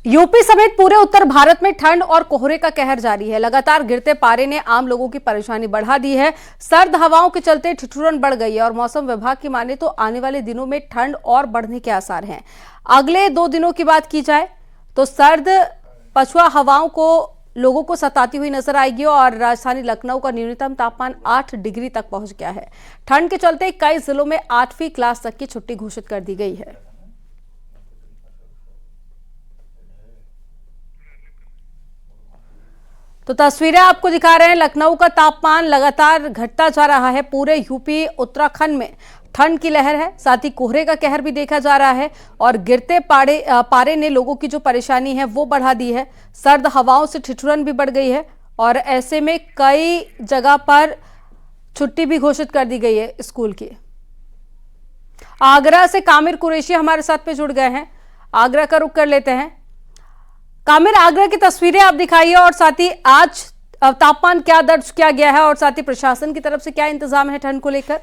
UP समेत पूरे उत्तर भारत में ठंड और कोहरे का कहर जारी है। लगातार गिरते पारे ने आम लोगों की परेशानी बढ़ा दी है। सर्द हवाओं के चलते ठिठुरन बढ़ गई है और मौसम विभाग की माने तो आने वाले दिनों में ठंड और बढ़ने के आसार हैं। अगले 2 दिनों की बात की जाए तो सर्द पछुआ हवाओं को लोगों को सताती हुई नजर आएगी और राजधानी लखनऊ का न्यूनतम तापमान 8 डिग्री तक पहुंच गया है। ठंड के चलते कई जिलों में 8वीं क्लास तक की छुट्टी घोषित कर दी गई है। तो तस्वीरें आपको दिखा रहे हैं। लखनऊ का तापमान लगातार घटता जा रहा है। पूरे यूपी उत्तराखंड में ठंड की लहर है, साथ ही कोहरे का कहर भी देखा जा रहा है और गिरते पारे ने लोगों की जो परेशानी है वो बढ़ा दी है। सर्द हवाओं से ठिठुरन भी बढ़ गई है और ऐसे में कई जगह पर छुट्टी भी घोषित कर दी गई है स्कूल की। आगरा से कामिर कुरैशी हमारे साथ में जुड़ गए हैं। आगरा का रुख कर लेते हैं। कामिर, आगरा की तस्वीरें आप दिखाइए और साथ ही आज तापमान क्या दर्ज किया गया है और साथ ही प्रशासन की तरफ से क्या इंतजाम है ठंड को लेकर।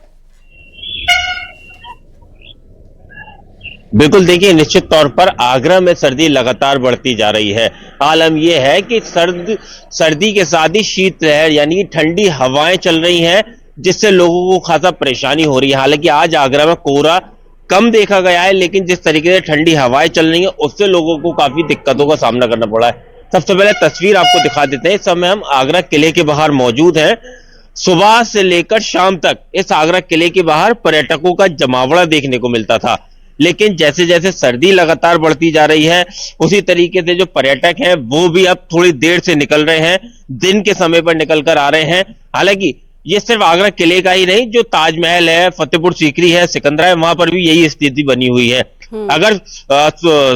बिल्कुल, देखिए निश्चित तौर पर आगरा में सर्दी लगातार बढ़ती जा रही है। आलम यह है कि सर्दी के साथ ही शीतलहर यानी ठंडी हवाएं चल रही हैं, जिससे लोगों को खासा परेशानी हो रही है। हालांकि आज आगरा में कोहरा कम देखा गया है, लेकिन जिस तरीके से ठंडी हवाएं चल रही हैं उससे लोगों को काफी दिक्कतों का सामना करना पड़ा है। सबसे पहले तस्वीर आपको दिखा देते हैं। इस समय हम आगरा किले के बाहर मौजूद हैं। सुबह से लेकर शाम तक इस आगरा किले के बाहर पर्यटकों का जमावड़ा देखने को मिलता था, लेकिन जैसे जैसे सर्दी लगातार बढ़ती जा रही है उसी तरीके से जो पर्यटक हैं वो भी अब थोड़ी देर से निकल रहे हैं, दिन के समय पर निकल कर आ रहे हैं। हालांकि ये सिर्फ आगरा किले का ही नहीं, जो ताजमहल है, फतेहपुर सीकरी है, सिकंदरा है, वहां पर भी यही स्थिति बनी हुई है। अगर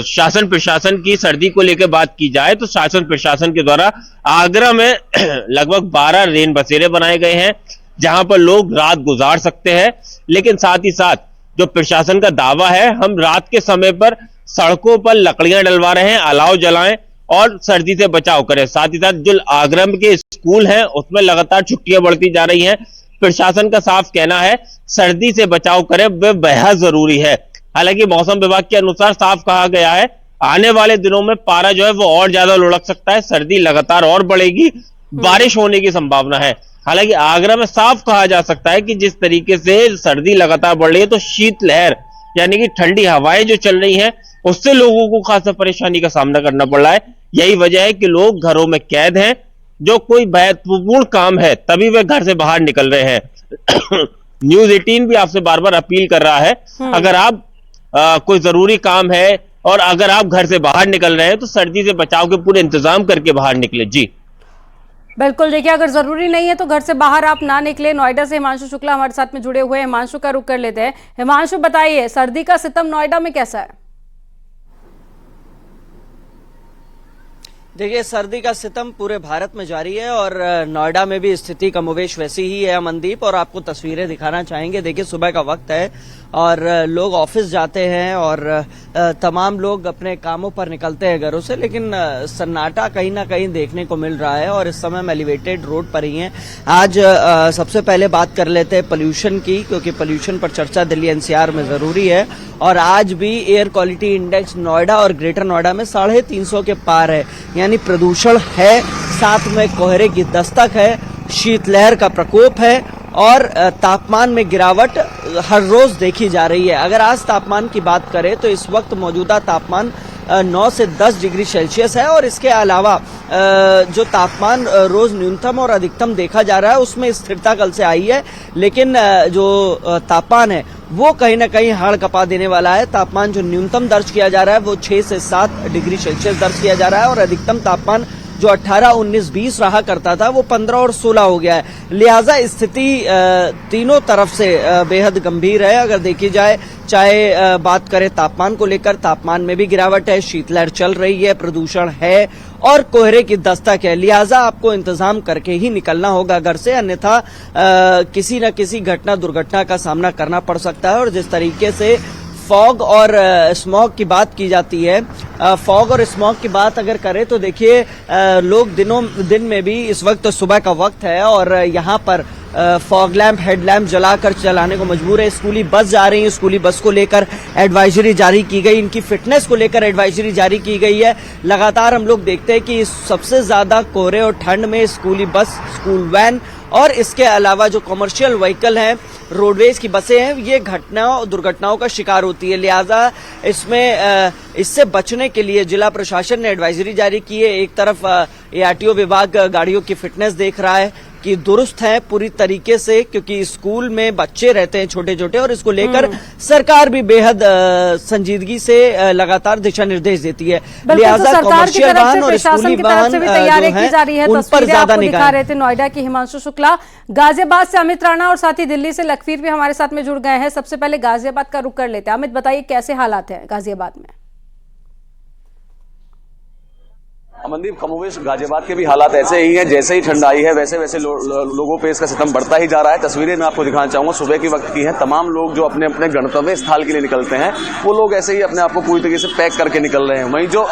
शासन प्रशासन की सर्दी को लेकर बात की जाए तो शासन प्रशासन के द्वारा आगरा में लगभग 12 रेन बसेरे बनाए गए हैं, जहां पर लोग रात गुजार सकते हैं। लेकिन साथ ही साथ जो प्रशासन का दावा है, हम रात के समय पर सड़कों पर लकड़ियां डलवा रहे हैं, अलाव जलाएं और सर्दी से बचाव करें। साथ ही साथ जो आगरा के स्कूल हैं उसमें लगातार छुट्टियां बढ़ती जा रही हैं। प्रशासन का साफ कहना है सर्दी से बचाव करें, वह बेहद जरूरी है। हालांकि मौसम विभाग के अनुसार साफ कहा गया है आने वाले दिनों में पारा जो है वो और ज्यादा लुढ़क सकता है, सर्दी लगातार और बढ़ेगी, बारिश होने की संभावना है। हालांकि आगरा में साफ कहा जा सकता है कि जिस तरीके से सर्दी लगातार बढ़ रही है तो शीतलहर यानी कि ठंडी हवाएं जो चल रही हैं उससे लोगों को खासा परेशानी का सामना करना पड़ रहा है। यही वजह है कि लोग घरों में कैद हैं, जो कोई महत्वपूर्ण काम है तभी वे घर से बाहर निकल रहे हैं। न्यूज़ 18 भी आपसे बार बार अपील कर रहा है, अगर आप कोई जरूरी काम है और अगर आप घर से बाहर निकल रहे हैं तो सर्दी से बचाव के पूरे इंतजाम करके बाहर निकले। जी बिल्कुल, देखिए अगर जरूरी नहीं है तो घर से बाहर आप ना निकले। नोएडा से हिमांशु शुक्ला हमारे साथ में जुड़े हुए हैं। हिमांशु का रुख कर लेते हैं। हिमांशु, बताइए सर्दी का सितम नोएडा में कैसा है? देखिए, सर्दी का सितम पूरे भारत में जारी है और नोएडा में भी स्थिति कमोवेश वैसी ही है अमनदीप, और आपको तस्वीरें दिखाना चाहेंगे। देखिए, सुबह का वक्त है और लोग ऑफिस जाते हैं और तमाम लोग अपने कामों पर निकलते हैं घरों से, लेकिन सन्नाटा कहीं ना कहीं देखने को मिल रहा है और इस समय हम एलिवेटेड रोड पर ही हैं। आज सबसे पहले बात कर लेते हैं पोल्यूशन की, क्योंकि पोल्यूशन पर चर्चा दिल्ली एनसीआर में जरूरी है। और आज भी एयर क्वालिटी इंडेक्स नोएडा और ग्रेटर नोएडा में 350 के पार है, यानी प्रदूषण है, साथ में कोहरे की दस्तक है, शीतलहर का प्रकोप है और तापमान में गिरावट हर रोज देखी जा रही है। अगर आज तापमान की बात करें तो इस वक्त मौजूदा तापमान 9 से 10 डिग्री सेल्सियस है और इसके अलावा जो तापमान रोज न्यूनतम और अधिकतम देखा जा रहा है उसमें स्थिरता कल से आई है, लेकिन जो तापमान है वो कहीं ना कहीं हाड़ कपा देने वाला है। तापमान जो न्यूनतम दर्ज किया जा रहा है वो 6 से 7 डिग्री सेल्सियस दर्ज किया जा रहा है और अधिकतम तापमान जो 18, 19, 20 रहा करता था वो 15 और 16 हो गया है। लिहाजा स्थिति तीनों तरफ से बेहद गंभीर है। अगर देखी जाए, चाहे बात करें तापमान को लेकर, तापमान में भी गिरावट है, शीतलहर चल रही है, प्रदूषण है और कोहरे की दस्तक है। लिहाजा आपको इंतजाम करके ही निकलना होगा घर से, अन्यथा किसी न किसी घटना दुर्घटना का सामना करना पड़ सकता है। और जिस तरीके से फॉग और स्मॉग की बात की जाती है, फॉग और स्मॉग की बात अगर करें तो देखिए लोग दिन में भी इस वक्त सुबह का वक्त है और यहाँ पर फॉग लैंप हेडलैम्प जलाकर चलाने को मजबूर है। स्कूली बस जा रही है, स्कूली बस को लेकर एडवाइजरी जारी की गई, इनकी फिटनेस को लेकर एडवाइजरी जारी की गई है। लगातार हम लोग देखते हैं कि सबसे ज्यादा कोहरे और ठंड में स्कूली बस, स्कूल वैन और इसके अलावा जो कमर्शियल व्हीकल हैं, रोडवेज की बसें हैं, ये दुर्घटनाओं का शिकार होती है। लिहाजा इससे बचने के लिए जिला प्रशासन ने एडवाइजरी जारी की है। एक तरफ ARTO विभाग गाड़ियों की फिटनेस देख रहा है कि दुरुस्त है पूरी तरीके से, क्योंकि स्कूल में बच्चे रहते हैं छोटे छोटे और इसको लेकर सरकार भी बेहद संजीदगी से लगातार दिशा निर्देश देती है। लिहाजा कमर्शियल वाहन और स्कूली वाहन तैयारी की जा रही है। उन पर ज्यादा दिखा रहे थे नोएडा की हिमांशु शुक्ला, गाजियाबाद से अमित राणा और साथ ही दिल्ली से लखवीर भी हमारे साथ में जुड़ गए हैं। सबसे पहले गाजियाबाद का रुख कर लेते हैं। अमित, बताइए कैसे हालात है गाजियाबाद में? अमनदीप, कमोवेश गाजियाबाद के भी हालात ऐसे ही हैं। जैसे ही ठंड आई है वैसे वैसे लोगों पे इसका सितम बढ़ता ही जा रहा है। तस्वीरें मैं आपको दिखाना चाहूंगा, सुबह के वक्त की है। तमाम लोग जो अपने अपने गंतव्य स्थल के लिए निकलते हैं, वो लोग ऐसे ही अपने आप को पूरी तरीके से पैक करके निकल रहे हैं। वहीं जो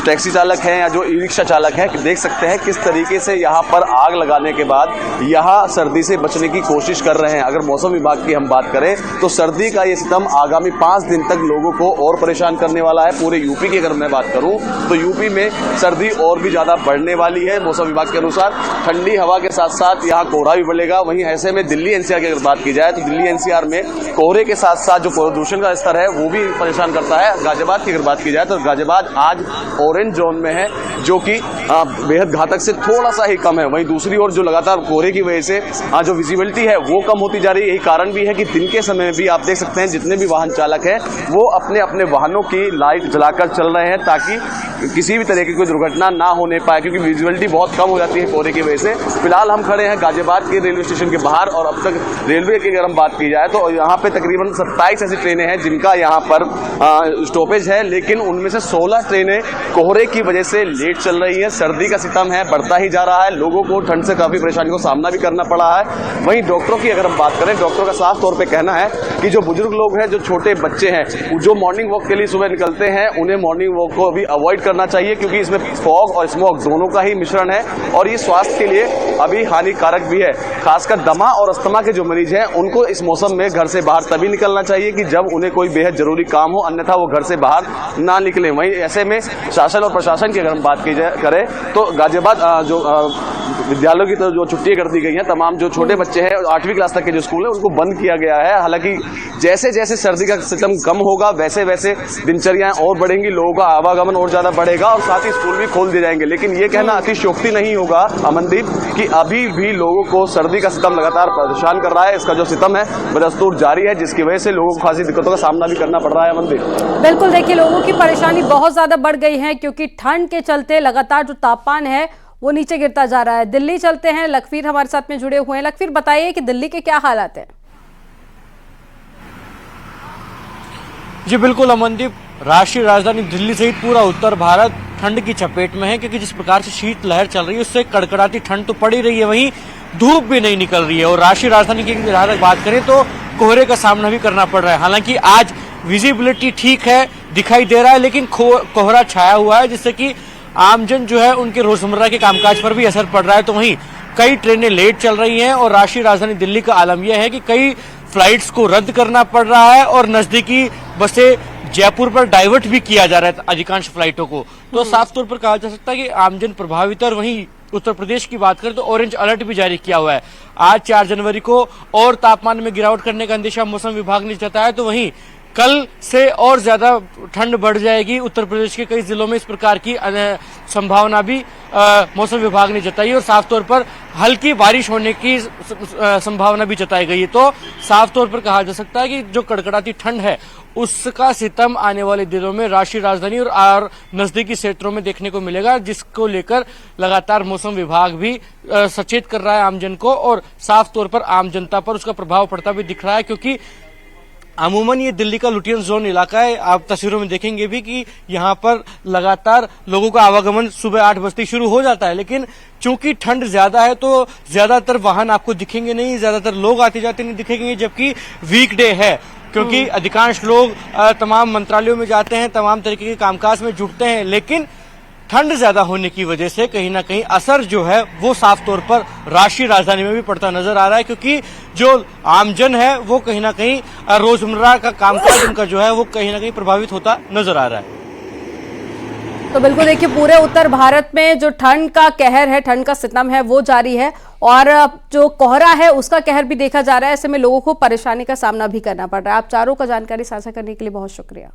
टैक्सी चालक हैं या जो ई रिक्शा चालक हैं, देख सकते हैं किस तरीके से यहाँ पर आग लगाने के बाद यहाँ सर्दी से बचने की कोशिश कर रहे हैं। अगर मौसम विभाग की हम बात करें तो सर्दी का ये सितम आगामी 5 दिन तक लोगों को और परेशान करने वाला है। पूरे यूपी की अगर मैं बात करूं तो यूपी में सर्दी और भी ज्यादा बढ़ने वाली है। मौसम विभाग के अनुसार ठंडी हवा के साथ साथ यहाँ कोहरा भी बढ़ेगा। वहीं ऐसे में दिल्ली NCR की अगर बात की जाए तो दिल्ली NCR में कोहरे के साथ साथ जो प्रदूषण का स्तर है वो भी परेशान करता है। गाजियाबाद की अगर बात की जाए तो गाजियाबाद आज ऑरेंज जोन में है, जो कि बेहद घातक से थोड़ा सा ही कम है। वहीं दूसरी ओर जो लगातार कोहरे की वजह से जो विजिबिलिटी है वो कम होती जा रही है। यही कारण भी है कि दिन के समय में भी आप देख सकते हैं जितने भी वाहन चालक हैं वो अपने अपने वाहनों की लाइट जलाकर चल रहे हैं, ताकि किसी भी तरह की कोई दुर्घटना ना होने पाए, क्योंकि विजिबिलिटी बहुत कम हो जाती है कोहरे की वजह से। फिलहाल हम खड़े हैं गाजियाबाद के रेलवे स्टेशन के बाहर और अब तक रेलवे की अगर हम बात की जाए तो यहाँ पे तकरीबन 27 ऐसी ट्रेनें हैं जिनका यहाँ पर स्टॉपेज है, लेकिन उनमें से 16 ट्रेनें कोहरे की वजह से लेट चल रही है। सर्दी का सितम है, बढ़ता ही जा रहा है। लोगों को ठंड से काफी परेशानी का सामना भी करना पड़ा है। वहीं डॉक्टरों की अगर हम बात करें, डॉक्टरों का साफ तौर पर कहना है कि जो बुजुर्ग लोग हैं, जो छोटे बच्चे हैं, जो मॉर्निंग वॉक के लिए सुबह निकलते हैं, उन्हें मॉर्निंग वॉक को अभी अवॉइड करना चाहिए, क्योंकि इसमें फॉग और स्मॉग दोनों का ही मिश्रण है और ये स्वास्थ्य के लिए अभी हानिकारक भी है। खासकर दमा और अस्थमा के जो मरीज हैं उनको इस मौसम में घर से बाहर तभी निकलना चाहिए कि जब उन्हें कोई बेहद जरूरी काम हो, अन्यथा वो घर से बाहर ना निकले। वहीं ऐसे में शासन और प्रशासन की अगर हम बात की करें तो गाजियाबाद जो विद्यालयों की तो जो छुट्टियां कर दी गई हैं, तमाम जो छोटे बच्चे हैं 8वीं क्लास तक के जो स्कूल है उनको बंद किया गया है। हालांकि जैसे जैसे सर्दी का सिस्टम कम होगा वैसे वैसे दिनचर्याएं और बढ़ेंगी, लोगों का आवागमन और ज्यादा बढ़ेगा और साथ ही स्कूल भी खोल दिए जाएंगे। लेकिन ये कहना अतिशयोक्ति नहीं होगा अमनदीप कि अभी भी लोगों को सर्दी का सितम लगातार परेशान कर रहा है। इसका जो सितम है बदस्तूर जारी है, जिसकी वजह से लोगों को खासी दिक्कतों का सामना भी करना पड़ रहा है। अमनदीप, बिल्कुल, देखिए लोगों की परेशानी बहुत ज्यादा बढ़ गई है क्योंकि ठंड के चलते लगातार जो तापमान है वो नीचे गिरता जा रहा है। दिल्ली चलते हैं, लखवीर हमारे साथ में जुड़े हुए हैं। लखवीर, बताइए कि दिल्ली के क्या हालात हैं? जी बिल्कुल अमनदीप, राष्ट्रीय राजधानी दिल्ली सहित पूरा उत्तर भारत ठंड की चपेट में है, क्योंकि जिस प्रकार से शीत लहर चल रही है उससे कड़कड़ाती ठंड तो पड़ ही रही है, वहीं धूप भी नहीं निकल रही है। और राष्ट्रीय राजधानी की जहां तक बात करें तो कोहरे का सामना भी करना पड़ रहा है। हालांकि आज विजिबिलिटी ठीक है, दिखाई दे रहा है, लेकिन कोहरा छाया हुआ है, जिससे कि आमजन जो है उनके रोजमर्रा के कामकाज पर भी असर पड़ रहा है। तो वहीं कई ट्रेनें लेट चल रही हैं और राष्ट्रीय राजधानी दिल्ली का आलम यह है कि कई फ्लाइट्स को रद्द करना पड़ रहा है और नजदीकी बसें जयपुर पर डाइवर्ट भी किया जा रहा है अधिकांश फ्लाइटों को। तो साफ तौर पर कहा जा सकता है कि आमजन प्रभावित है। और वहीं उत्तर प्रदेश की बात करें तो ऑरेंज अलर्ट भी जारी किया हुआ है। आज 4 जनवरी को और तापमान में गिरावट करने का अंदेशा मौसम विभाग ने जताया। तो वहीं कल से और ज्यादा ठंड बढ़ जाएगी। उत्तर प्रदेश के कई जिलों में इस प्रकार की संभावना भी मौसम विभाग ने जताई और साफ तौर पर हल्की बारिश होने की संभावना भी जताई गई है। तो साफ तौर पर कहा जा सकता है कि जो कड़कड़ाती ठंड है उसका सितम आने वाले दिनों में राष्ट्रीय राजधानी और नजदीकी क्षेत्रों में देखने को मिलेगा, जिसको लेकर लगातार मौसम विभाग भी सचेत कर रहा है आमजन को और साफ तौर पर आम जनता पर उसका प्रभाव पड़ता भी दिख रहा है। क्योंकि अमूमन ये दिल्ली का लुटियन जोन इलाका है। आप तस्वीरों में देखेंगे भी कि यहाँ पर लगातार लोगों का आवागमन सुबह 8 बजते शुरू हो जाता है, लेकिन चूंकि ठंड ज्यादा है तो ज्यादातर वाहन आपको दिखेंगे नहीं, ज्यादातर लोग आते जाते नहीं दिखेंगे, जबकि वीकडे है क्योंकि अधिकांश लोग तमाम मंत्रालयों में जाते हैं, तमाम तरीके के कामकाज में जुटते हैं, लेकिन ठंड ज्यादा होने की वजह से कहीं ना कहीं असर जो है वो साफ तौर पर राष्ट्रीय राजधानी में भी पड़ता नजर आ रहा है, क्योंकि जो आमजन है वो कहीं ना कहीं रोजमर्रा का कामकाज उनका जो है वो कहीं ना कहीं प्रभावित होता नजर आ रहा है। तो बिल्कुल देखिए, पूरे उत्तर भारत में जो ठंड का कहर है, ठंड का सितम है, वो जारी है और जो कोहरा है उसका कहर भी देखा जा रहा है। ऐसे में लोगों को परेशानी का सामना भी करना पड़ रहा है। आप चारों का जानकारी साझा करने के लिए बहुत शुक्रिया।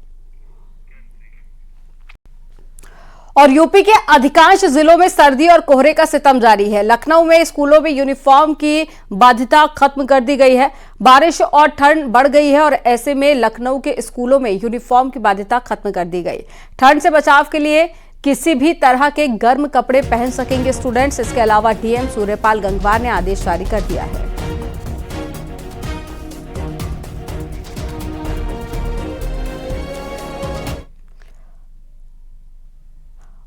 और यूपी के अधिकांश जिलों में सर्दी और कोहरे का सितम जारी है। लखनऊ में स्कूलों में यूनिफॉर्म की बाध्यता खत्म कर दी गई है। बारिश और ठंड बढ़ गई है और ऐसे में लखनऊ के स्कूलों में यूनिफॉर्म की बाध्यता खत्म कर दी गई। ठंड से बचाव के लिए किसी भी तरह के गर्म कपड़े पहन सकेंगे स्टूडेंट्स। इसके अलावा डीएम सूर्यपाल गंगवार ने आदेश जारी कर दिया है।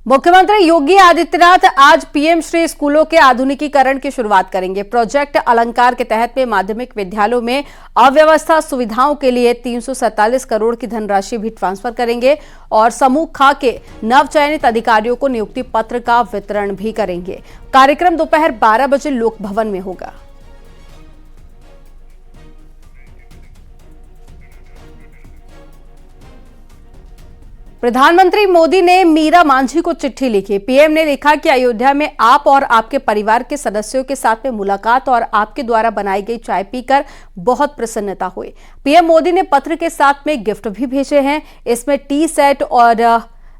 मुख्यमंत्री योगी आदित्यनाथ आज पीएम श्री स्कूलों के आधुनिकीकरण की शुरुआत करेंगे। प्रोजेक्ट अलंकार के तहत में माध्यमिक विद्यालयों में अव्यवस्था सुविधाओं के लिए 347 करोड़ की धनराशि भी ट्रांसफर करेंगे और समूह खा के नवचयनित अधिकारियों को नियुक्ति पत्र का वितरण भी करेंगे। कार्यक्रम दोपहर 12 बजे लोक भवन में होगा। प्रधानमंत्री मोदी ने मीरा मांझी को चिट्ठी लिखी। पीएम ने लिखा कि अयोध्या में आप और आपके परिवार के सदस्यों के साथ में मुलाकात और आपके द्वारा बनाई गई चाय पीकर बहुत प्रसन्नता हुई। पीएम मोदी ने पत्र के साथ में गिफ्ट भी भेजे हैं। इसमें टी सेट और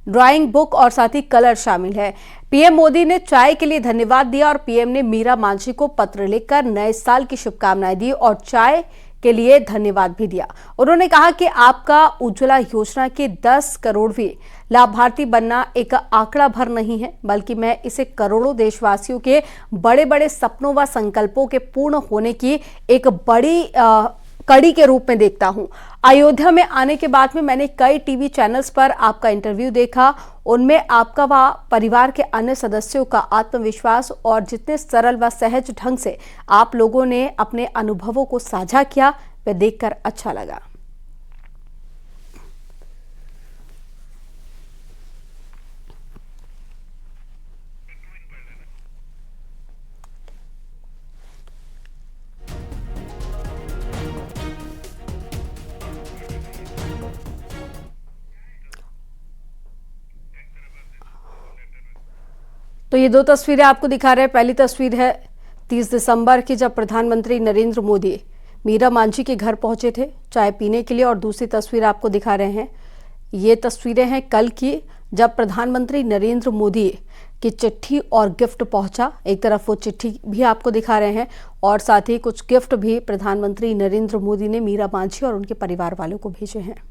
ड्राइंग बुक और साथ ही कलर शामिल है। पीएम मोदी ने चाय के लिए धन्यवाद दिया और पीएम ने मीरा मांझी को पत्र लिखकर नए साल की शुभकामनाएं दी और चाय के लिए धन्यवाद भी दिया। उन्होंने कहा कि आपका उज्ज्वला योजना के 10 करोड़वीं लाभार्थी बनना एक आंकड़ा भर नहीं है, बल्कि मैं इसे करोड़ों देशवासियों के बड़े बड़े सपनों व संकल्पों के पूर्ण होने की एक बड़ी कड़ी के रूप में देखता हूं। अयोध्या में आने के बाद में मैंने कई टीवी चैनल्स पर आपका इंटरव्यू देखा। उनमें आपका व परिवार के अन्य सदस्यों का आत्मविश्वास और जितने सरल व सहज ढंग से आप लोगों ने अपने अनुभवों को साझा किया, वह देखकर अच्छा लगा। तो ये दो तस्वीरें आपको दिखा रहे हैं। पहली तस्वीर है 30 दिसंबर की, जब प्रधानमंत्री नरेंद्र मोदी मीरा मांझी के घर पहुंचे थे चाय पीने के लिए, और दूसरी तस्वीर आपको दिखा रहे हैं, ये तस्वीरें हैं कल की, जब प्रधानमंत्री नरेंद्र मोदी की चिट्ठी और गिफ्ट पहुंचा। एक तरफ वो चिट्ठी भी आपको दिखा रहे हैं और साथ ही कुछ गिफ्ट भी प्रधानमंत्री नरेंद्र मोदी ने मीरा मांझी और उनके परिवार वालों को भेजे हैं।